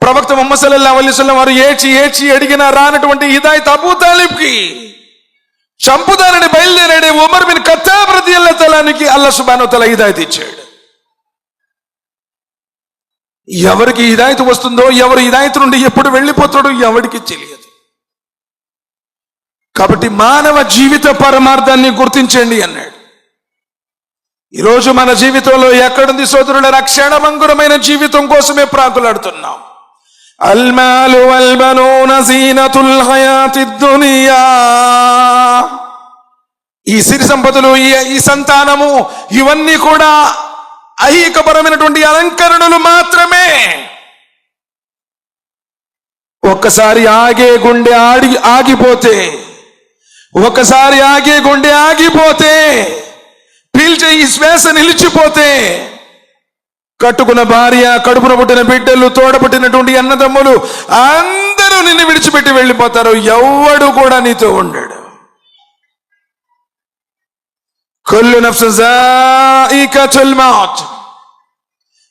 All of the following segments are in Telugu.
ప్రవక్త ముహమ్మద్ సల్లల్లాహు అలైహి వసల్లం వారు ఏడ్చి అడిగిన రానటువంటి హిదాయత్ అబూ తాలిబ్కి, చంపుదానని బయలుదేరాడే ఉమర్ బిన్ ఖత్తాబ్ రదియల్లాహు తఆలాకి అల్లాహ్ సుబ్హానహు వ తఆలా హిదాయత్ ఇచ్చాడు. ఎవరికి హిదాయత్ వస్తుందో, ఎవరు హిదాయత్ నుండి ఎప్పుడు వెళ్ళిపోతాడో ఎవరికి తెలియదు. కాబట్టి మానవ జీవిత పరమార్థాన్ని గుర్తించండి అన్నాడు. ఈరోజు మన జీవితంలో ఎక్కడుంది సోదరుల క్షణభంగురమైన జీవితం కోసమే ప్రాకులాడుతున్నాం. అల్మాలు వల్బనూన జీనతుల్ హయాతిద్ దునియా. ఈ సిరి సంపదలు, ఈ సంతానము, ఇవన్నీ కూడా ఐహికపరమైనటువంటి అలంకరణలు మాత్రమే. ఒక్కసారి ఆగే గుండె ఆగిపోతే, ఒక్కసారి ఆగే గుండె ఆగిపోతే, పీల్చే ఈ శ్వాస నిలిచిపోతే, కట్టుకున్న భార్య, కడుపున పుట్టిన బిడ్డలు, తోడపుట్టినటువంటి అన్నదమ్ములు అందరూ నిన్ను విడిచిపెట్టి వెళ్ళిపోతారు. ఎవ్వడు కూడా నీతో ఉండడు. కుల్లు నఫ్సిన్ జాయికతుల్ మౌత్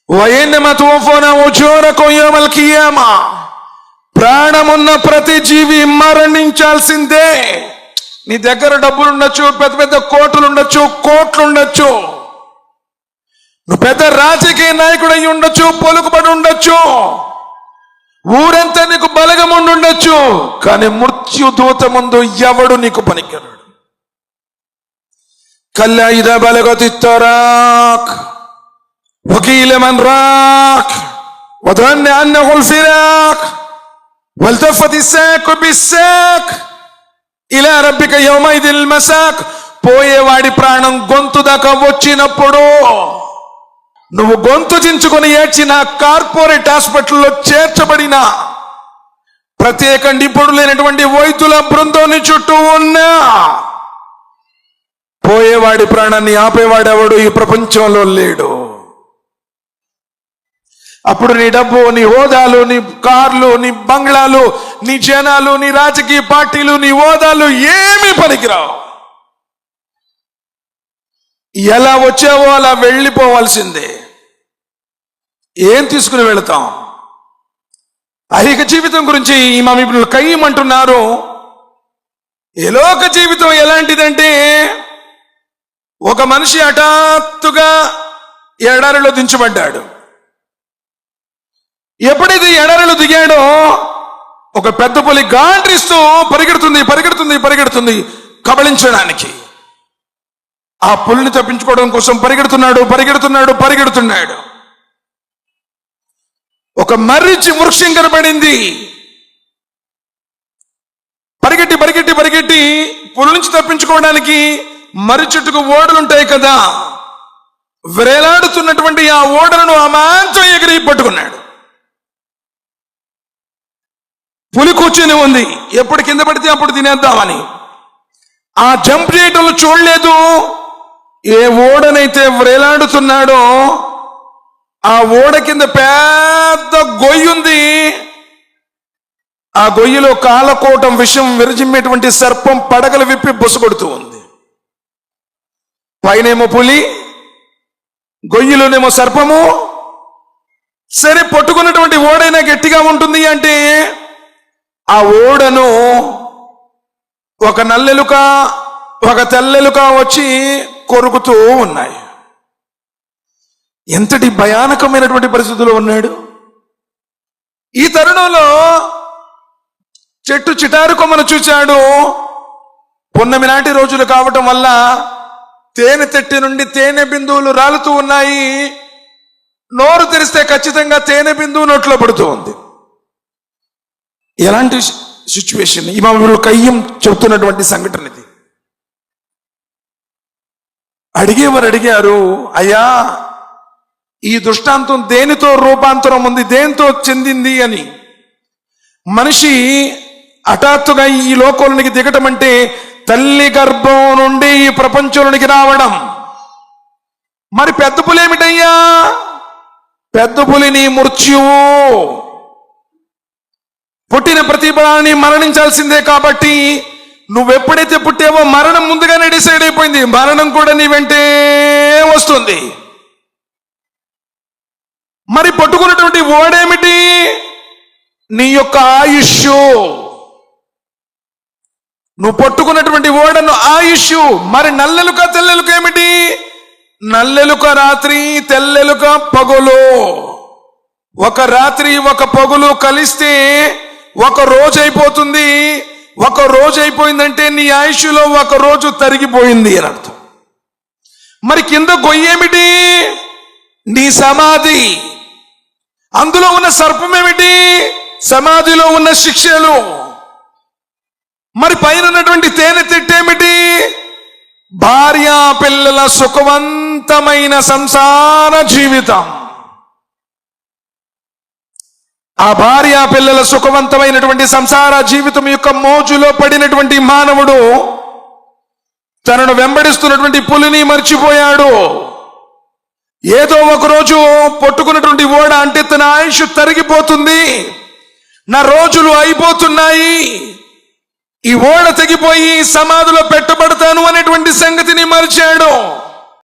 వ ఇన్నమా తువఫౌన ఉజూరకుం యౌమల్ కియామా. ప్రాణమున్న ప్రతి జీవి మరణించాల్సిందే. నీ దగ్గర డబ్బులు ఉండొచ్చు, పెద్ద పెద్ద కోట్లు ఉండొచ్చు, నువ్వు పెద్ద రాజకీయ నాయకుడు అయి ఉండొచ్చు, పలుకుబడి ఉండొచ్చు, ఊరంతా నీకు బలగం ఉండొచ్చు, కానీ మృత్యుదూత ముందు ఎవడు నీకు పనికిరాడు. కల్లా ఇదా బలగతి తరాక్ వకీల మన్ రాక్ వదన్న అన్నహుల్ ఫిరాక్ వల్తఫతి సాక్ బిస్సాక్ ఇలా రబ్బిక యౌమైదిల్ మసాక్. పోయేవాడి ప్రాణం గొంతు దాకా వచ్చినప్పుడు నువ్వు గొంతు చించుకొని ఏడ్చిన, కార్పొరేట్ హాస్పిటల్లో చేర్చబడిన, ప్రత్యేక నిపుణులైనటువంటి వైద్యుల బృందం చుట్టూ ఉన్నా, పోయేవాడి ప్రాణాన్ని ఆపేవాడెవడు ఈ ప్రపంచంలో లేడు. అప్పుడు నీ డబ్బు, నీ హోదాలు, నీ కార్లు, నీ బంగ్లాలు, నీ జనాలు, నీ రాజకీయ పార్టీలు, నీ హోదాలు ఏమీ పనికిరావు. ఎలా వచ్చావో అలా వెళ్ళిపోవాల్సిందే. ఏం తీసుకుని వెళతాం? ఐహిక జీవితం గురించి ఇమాం ఇబ్నుల్ ఖయ్యిమ్ అంటున్నారు, ఎలోక జీవితం ఎలాంటిదంటే, ఒక మనిషి హఠాత్తుగా ఎడారిలో దించబడ్డాడు. ఎప్పుడైతే ఎడారిలో దిగాడో ఒక పెద్ద పులి గాండ్రిస్తూ పరిగెడుతుంది కబళించడానికి. ఆ పులిని తప్పించుకోవడం కోసం పరిగెడుతున్నాడు. ఒక మర్రి వృక్షం కనబడింది. పరిగెట్టి పులి నుంచి తప్పించుకోవడానికి మర్రి చెట్టుకు ఓడలుంటాయి కదా, వేలాడుతున్నటువంటి ఆ ఓడలను అమాంతం ఎగిరి పట్టుకున్నాడు. పులి కూర్చొని ఉంది, ఎప్పుడు కింద పడితే అప్పుడు తినేద్దామని. ఆ జంప్ చేయటంలో చూడలేదు. ఏ ఓడనైతే వేలాడుతున్నాడో ఆ ఓడ కింద పెద్ద గొయ్యి ఉంది. ఆ గొయ్యిలో కాలకోటం విషం విరజిమ్మేటువంటి సర్పం పడగలు విప్పి బొసగొడుతూ ఉంది. పైనేమో పులి, గొయ్యిలోనేమో సర్పము. సరే, పట్టుకున్నటువంటి ఓడైనా గట్టిగా ఉంటుంది అంటే ఆ ఓడను ఒక నల్లెలుక, ఒక తెల్లెలుక వచ్చి కొరుకుతూ ఉన్నాయి. ఎంతటి భయానకమైనటువంటి పరిస్థితుల్లో ఉన్నాడు. ఈ తరుణంలో చెట్టు చిటారు కొమ్మను చూచాడు. పున్నమి నాటి రోజులు కావటం వల్ల తేనె తెట్టి నుండి తేనె బిందువులు రాలుతూ ఉన్నాయి. నోరు తెరిస్తే ఖచ్చితంగా తేనె బిందువు నోట్లో పడుతూ ఉంది. ఎలాంటి సిచ్యువేషన్? ఇమాం ఇబ్నుల్ ఖయ్యిమ్ చెబుతున్నటువంటి సంఘటన ఇది. అడిగేవారు అడిగారు, అయ్యా ఈ దృష్టాంతం దేనితో రూపాంతరం ఉంది, దేనితో చెందింది అని. మనిషి హఠాత్తుగా ఈ లోకంలోనికి దిగటం అంటే తల్లి గర్భం నుండి ఈ ప్రపంచంలోనికి రావడం. మరి పెద్ద పులి ఏమిటయ్యా? పెద్ద పులిని మృత్యువు. పుట్టిన ప్రతి ప్రాణి మరణించాల్సిందే. కాబట్టి నువ్వెప్పుడైతే పుట్టావో మరణం ముందుగానే డిసైడ్ అయిపోయింది. మరణం కూడా నీ వెంటే వస్తుంది. మరి పట్టుకున్నటువంటి ఓడేమిటి? నీ యొక్క ఆయుష్, నువ్వు పట్టుకున్నటువంటి ఓడను ఆయుష్. మరి నల్లెలుక తెల్లెలుక ఏమిటి? నల్లెలుక రాత్రి, తెల్లెలుక పగలు. ఒక రాత్రి ఒక పగులు కలిస్తే ఒక రోజు అయిపోతుంది. ఒక రోజు అయిపోయిందంటే నీ ఆయుష్లో ఒక రోజు తరిగిపోయింది అని అర్థం. మరి కింద గొయ్యేమిటి? నీ సమాధి. అందులో ఉన్న సర్పం ఏమిటి? సమాధిలో ఉన్న శిక్షలు. మరి పైన ఉన్నటువంటి తేనె తిట్టేమిటి? భార్యా పిల్లల సుఖవంతమైన సంసార జీవితం. ఆ భార్యా పిల్లల సుఖవంతమైనటువంటి సంసార జీవితం యొక్క మోజులో పడినటువంటి మానవుడు తనను వెంబడిస్తున్నటువంటి పులిని మర్చిపోయాడు. ఏదో ఒక రోజు పట్టుకున్నటువంటి ఓడ అంటే తన ఆయుష్ తరిగిపోతుంది, నా రోజులు అయిపోతున్నాయి, ఈ ఓడ తెగిపోయి సమాధిలో పెట్టబడతాను